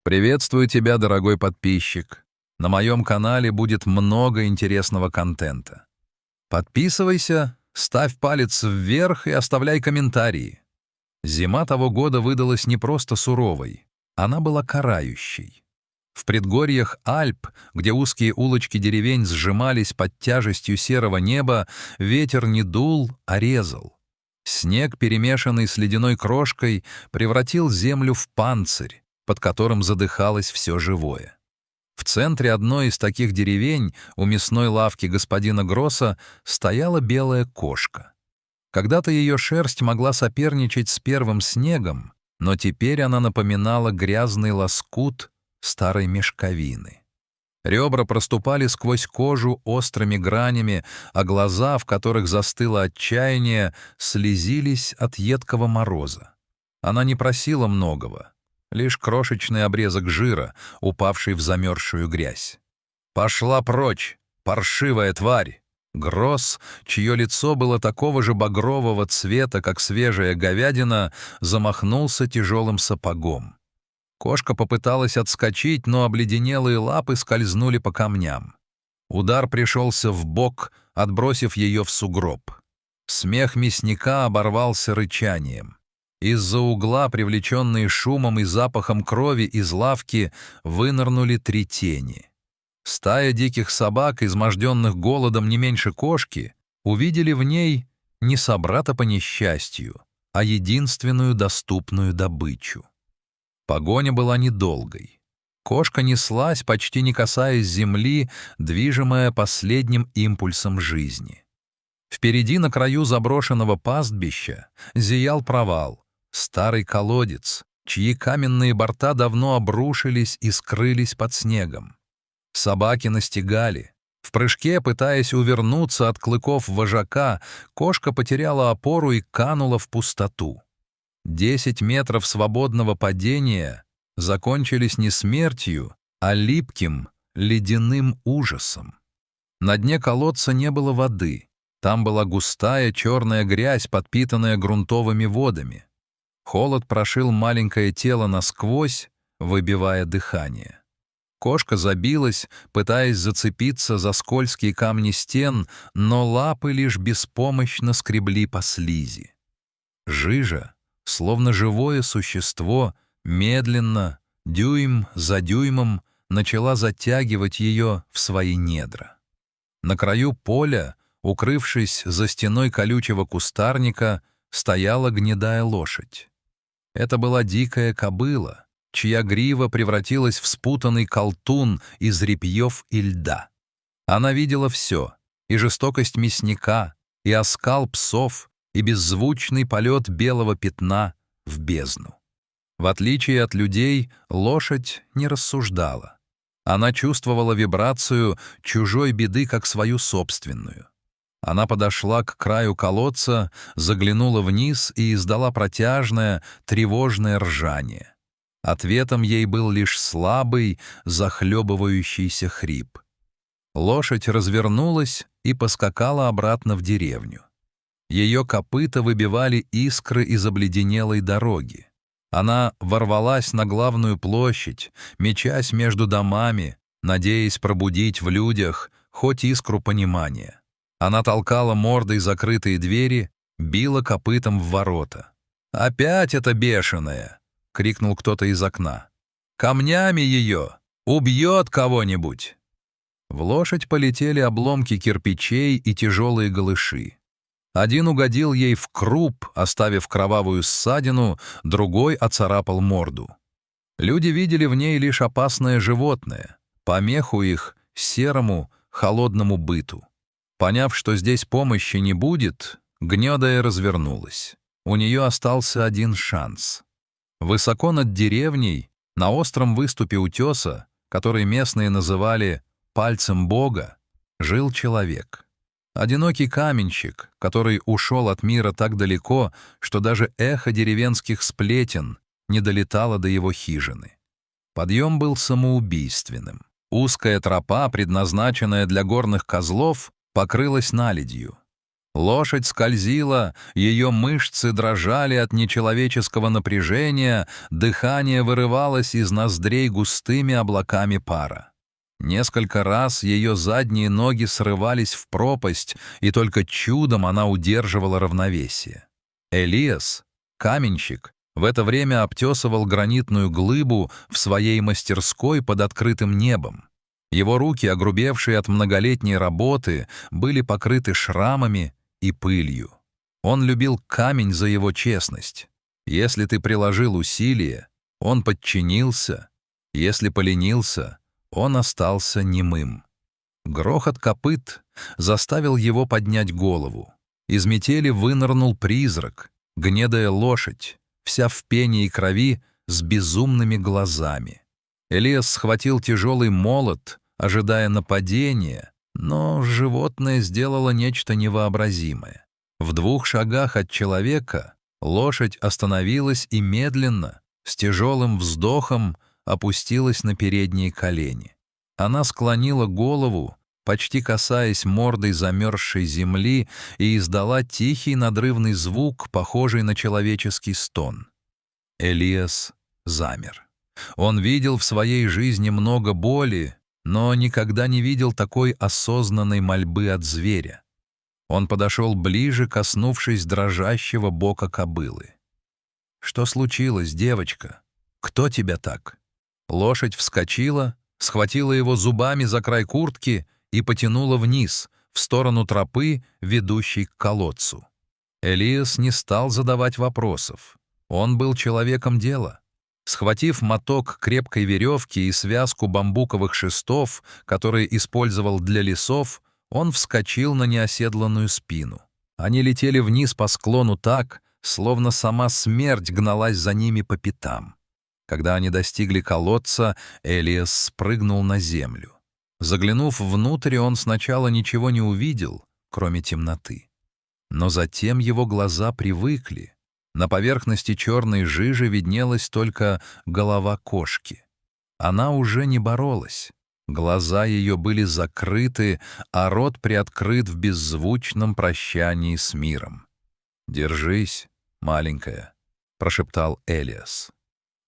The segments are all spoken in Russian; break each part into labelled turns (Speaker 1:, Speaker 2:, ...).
Speaker 1: Приветствую тебя, дорогой подписчик. На моем канале будет много интересного контента. Подписывайся, ставь палец вверх и оставляй комментарии. Зима того года выдалась не просто суровой, она была карающей. В предгорьях Альп, где узкие улочки деревень сжимались под тяжестью серого неба, ветер не дул, а резал. Снег, перемешанный с ледяной крошкой, превратил землю в панцирь, под которым задыхалось все живое. В центре одной из таких деревень, у мясной лавки господина Гросса, стояла белая кошка. Когда-то ее шерсть могла соперничать с первым снегом, но теперь она напоминала грязный лоскут старой мешковины. Ребра проступали сквозь кожу острыми гранями, а глаза, в которых застыло отчаяние, слезились от едкого мороза. Она не просила многого. Лишь крошечный обрезок жира, упавший в замерзшую грязь. «Пошла прочь, паршивая тварь!» Гросс, чье лицо было такого же багрового цвета, как свежая говядина, замахнулся тяжелым сапогом. Кошка попыталась отскочить, но обледенелые лапы скользнули по камням. Удар пришелся в бок, отбросив ее в сугроб. Смех мясника оборвался рычанием. Из-за угла, привлеченные шумом и запахом крови из лавки, вынырнули три тени. Стая диких собак, изможденных голодом не меньше кошки, увидели в ней не собрата по несчастью, а единственную доступную добычу. Погоня была недолгой. Кошка неслась, почти не касаясь земли, движимая последним импульсом жизни. Впереди, на краю заброшенного пастбища, зиял провал. Старый колодец, чьи каменные борта давно обрушились и скрылись под снегом. Собаки настигали. В прыжке, пытаясь увернуться от клыков вожака, кошка потеряла опору и канула в пустоту. 10 метров свободного падения закончились не смертью, а липким, ледяным ужасом. На дне колодца не было воды. Там была густая черная грязь, подпитанная грунтовыми водами. Холод прошил маленькое тело насквозь, выбивая дыхание. Кошка забилась, пытаясь зацепиться за скользкие камни стен, но лапы лишь беспомощно скребли по слизи. Жижа, словно живое существо, медленно, дюйм за дюймом, начала затягивать ее в свои недра. На краю поля, укрывшись за стеной колючего кустарника, стояла гнедая лошадь. Это была дикая кобыла, чья грива превратилась в спутанный колтун из репьев и льда. Она видела все — и жестокость мясника, и оскал псов, и беззвучный полет белого пятна в бездну. В отличие от людей, лошадь не рассуждала. Она чувствовала вибрацию чужой беды как свою собственную. Она подошла к краю колодца, заглянула вниз и издала протяжное, тревожное ржание. Ответом ей был лишь слабый, захлебывающийся хрип. Лошадь развернулась и поскакала обратно в деревню. Ее копыта выбивали искры из обледенелой дороги. Она ворвалась на главную площадь, мечась между домами, надеясь пробудить в людях хоть искру понимания. Она толкала мордой закрытые двери, била копытом в ворота. «Опять эта бешеная!» — крикнул кто-то из окна. «Камнями ее! Убьет кого-нибудь!» В лошадь полетели обломки кирпичей и тяжелые голыши. Один угодил ей в круп, оставив кровавую ссадину, другой оцарапал морду. Люди видели в ней лишь опасное животное, помеху их серому, холодному быту. Поняв, что здесь помощи не будет, гнедая развернулась. У нее остался один шанс. Высоко над деревней, на остром выступе утеса, который местные называли «пальцем Бога», жил человек. Одинокий каменщик, который ушел от мира так далеко, что даже эхо деревенских сплетен не долетало до его хижины. Подъем был самоубийственным. Узкая тропа, предназначенная для горных козлов, покрылась наледью. Лошадь скользила, ее мышцы дрожали от нечеловеческого напряжения, дыхание вырывалось из ноздрей густыми облаками пара. Несколько раз ее задние ноги срывались в пропасть, и только чудом она удерживала равновесие. Элиас, каменщик, в это время обтесывал гранитную глыбу в своей мастерской под открытым небом. Его руки, огрубевшие от многолетней работы, были покрыты шрамами и пылью. Он любил камень за его честность. Если ты приложил усилие, он подчинился, если поленился, он остался немым. Грохот копыт заставил его поднять голову. Из метели вынырнул призрак, гнедая лошадь, вся в пене и крови, с безумными глазами. Элиас схватил тяжелый молот, ожидая нападения, но животное сделало нечто невообразимое. В 2 шагах от человека лошадь остановилась и медленно, с тяжелым вздохом, опустилась на передние колени. Она склонила голову, почти касаясь мордой замерзшей земли, и издала тихий надрывный звук, похожий на человеческий стон. Элиас замер. Он видел в своей жизни много боли, но никогда не видел такой осознанной мольбы от зверя. Он подошел ближе, коснувшись дрожащего бока кобылы. «Что случилось, девочка? Кто тебя так?» Лошадь вскочила, схватила его зубами за край куртки и потянула вниз, в сторону тропы, ведущей к колодцу. Элиас не стал задавать вопросов. Он был человеком дела. Схватив моток крепкой веревки и связку бамбуковых шестов, которые использовал для лесов, он вскочил на неоседланную спину. Они летели вниз по склону так, словно сама смерть гналась за ними по пятам. Когда они достигли колодца, Элиас спрыгнул на землю. Заглянув внутрь, он сначала ничего не увидел, кроме темноты. Но затем его глаза привыкли. На поверхности черной жижи виднелась только голова кошки. Она уже не боролась. Глаза ее были закрыты, а рот приоткрыт в беззвучном прощании с миром. «Держись, маленькая», — прошептал Элиас.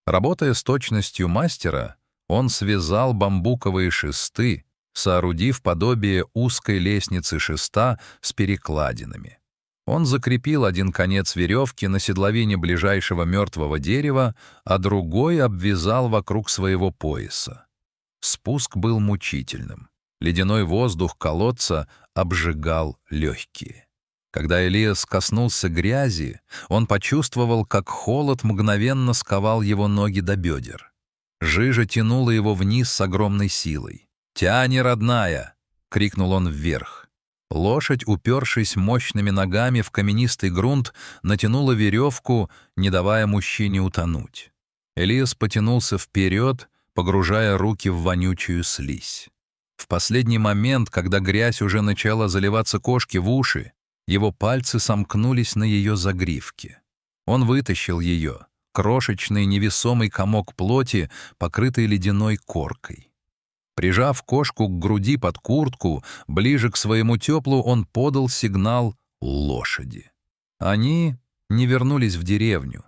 Speaker 1: Работая с точностью мастера, он связал бамбуковые шесты, соорудив подобие узкой лестницы шеста с перекладинами. Он закрепил один конец веревки на седловине ближайшего мертвого дерева, а другой обвязал вокруг своего пояса. Спуск был мучительным. Ледяной воздух колодца обжигал легкие. Когда Элиас коснулся грязи, он почувствовал, как холод мгновенно сковал его ноги до бедер. Жижа тянула его вниз с огромной силой. «Тяни, родная!» — крикнул он вверх. Лошадь, упершись мощными ногами в каменистый грунт, натянула веревку, не давая мужчине утонуть. Элиас потянулся вперед, погружая руки в вонючую слизь. В последний момент, когда грязь уже начала заливаться кошке в уши, его пальцы сомкнулись на ее загривке. Он вытащил ее, крошечный невесомый комок плоти, покрытый ледяной коркой. Прижав кошку к груди под куртку, ближе к своему теплу, он подал сигнал лошади. Они не вернулись в деревню.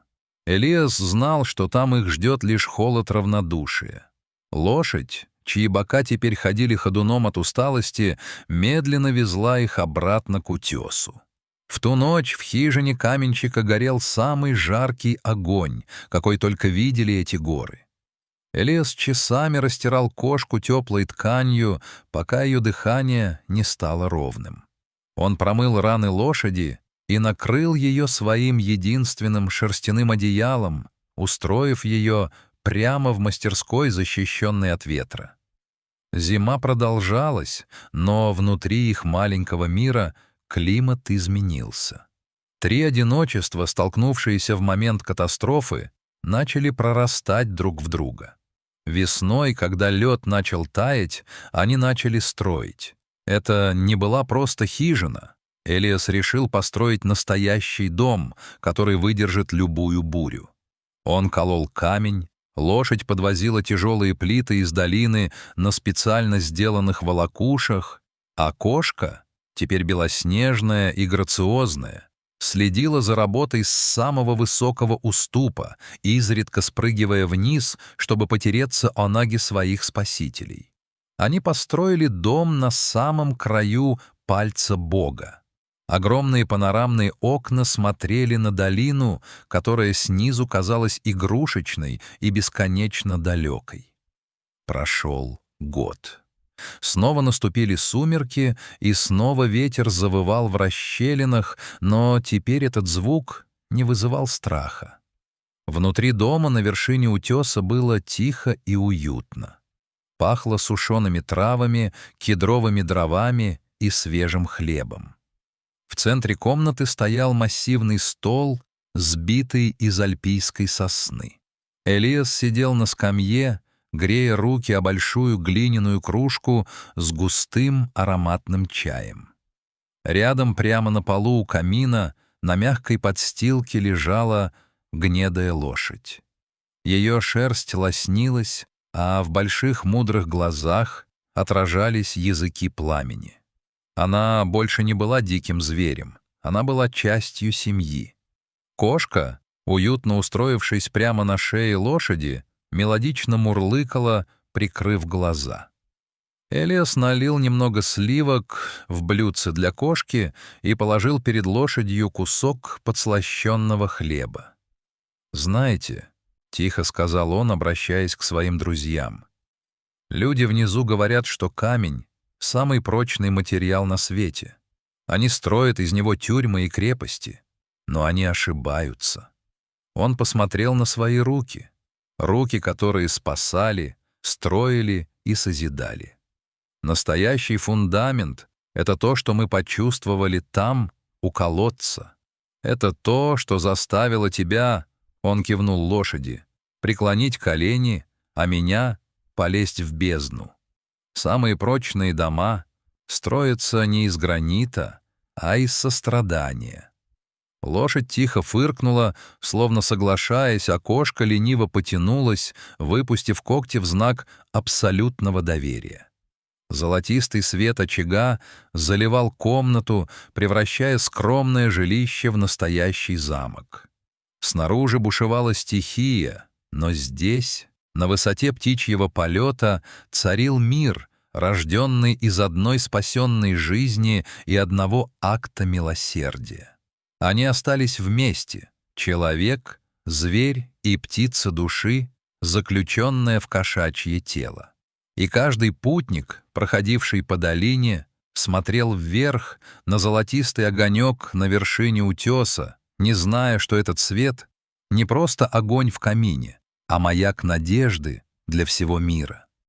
Speaker 1: Элиас знал, что там их ждет лишь холод равнодушия. Лошадь, чьи бока теперь ходили ходуном от усталости, медленно везла их обратно к утесу. В ту ночь в хижине каменщика горел самый жаркий огонь, какой только видели эти горы. Элиас часами растирал кошку теплой тканью, пока ее дыхание не стало ровным. Он промыл раны лошади и накрыл ее своим единственным шерстяным одеялом, устроив ее прямо в мастерской, защищенной от ветра. Зима продолжалась, но внутри их маленького мира климат изменился. 3 одиночества, столкнувшиеся в момент катастрофы, начали прорастать друг в друга. Весной, когда лед начал таять, они начали строить. Это не была просто хижина. Элиас решил построить настоящий дом, который выдержит любую бурю. Он колол камень, лошадь подвозила тяжелые плиты из долины на специально сделанных волокушах, а кошка теперь белоснежная и грациозная, следила за работой с самого высокого уступа, изредка спрыгивая вниз, чтобы потереться о ноги своих спасителей. Они построили дом на самом краю пальца Бога. Огромные панорамные окна смотрели на долину, которая снизу казалась игрушечной и бесконечно далекой. Прошел год. Снова наступили сумерки, и снова ветер завывал в расщелинах, но теперь этот звук не вызывал страха. Внутри дома на вершине утеса было тихо и уютно. Пахло сушеными травами, кедровыми дровами и свежим хлебом. В центре комнаты стоял массивный стол, сбитый из альпийской сосны. Элиас сидел на скамье, грея руки о большую глиняную кружку с густым ароматным чаем. Рядом, прямо на полу у камина, на мягкой подстилке лежала гнедая лошадь. Ее шерсть лоснилась, а в больших мудрых глазах отражались языки пламени. Она больше не была диким зверем, она была частью семьи. Кошка, уютно устроившись прямо на шее лошади, мелодично мурлыкала, прикрыв глаза. Элиас налил немного сливок в блюдце для кошки и положил перед лошадью кусок подслащенного хлеба. «Знаете», — тихо сказал он, обращаясь к своим друзьям, «люди внизу говорят, что камень — самый прочный материал на свете. Они строят из него тюрьмы и крепости, но они ошибаются». Он посмотрел на свои руки, которые спасали, строили и созидали. Настоящий фундамент — это то, что мы почувствовали там, у колодца. Это то, что заставило тебя, он кивнул лошади, преклонить колени, а меня полезть в бездну. Самые прочные дома строятся не из гранита, а из сострадания. Лошадь тихо фыркнула, словно соглашаясь, а кошка лениво потянулась, выпустив когти в знак абсолютного доверия. Золотистый свет очага заливал комнату, превращая скромное жилище в настоящий замок. Снаружи бушевала стихия, но здесь, на высоте птичьего полета, царил мир, рожденный из одной спасенной жизни и одного акта милосердия. Они остались вместе — человек, зверь и птица души, заключенная в кошачье тело. И каждый путник, проходивший по долине, смотрел вверх на золотистый огонек на вершине утеса, не зная, что этот свет — не просто огонь в камине, а маяк надежды для всего мира.